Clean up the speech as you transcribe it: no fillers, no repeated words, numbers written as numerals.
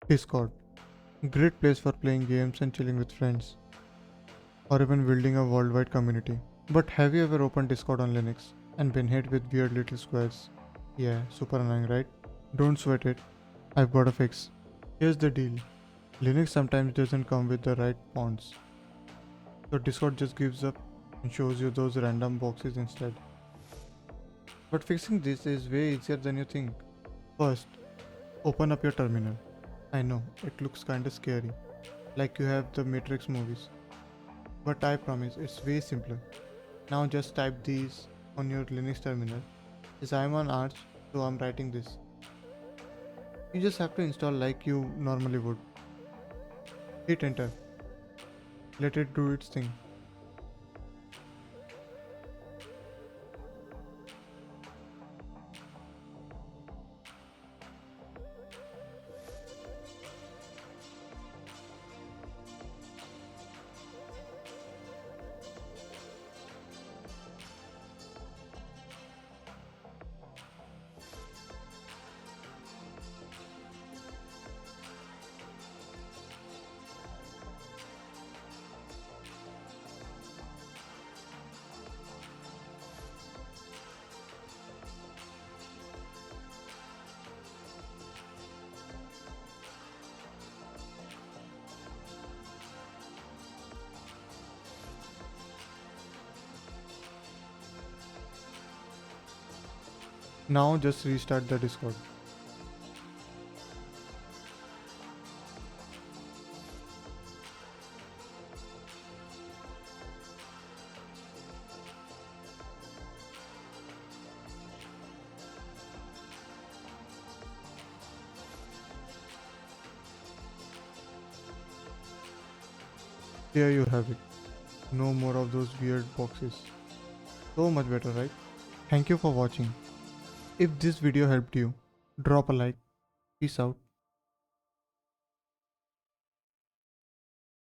Discord. Great place for playing games and chilling with friends, or even building a worldwide community. But have you ever opened Discord on Linux and been hit with weird little squares? Yeah, super annoying, right? Don't sweat it. I've got a fix. Here's the deal. Linux sometimes doesn't come with the right fonts, so Discord just gives up and shows you those random boxes instead. But fixing this is way easier than you think. First, open up your terminal. I know, it looks kinda scary, like you have the Matrix movies, but I promise it's way simpler. Now just type these on your Linux terminal. As I'm on Arch, so I'm writing this. You just have to install like you normally would. Hit enter. Let it do its thing. Now just restart the Discord. There you have it. No more of those weird boxes. So much better, right? Thank you for watching. If this video helped you, drop a like. Peace out.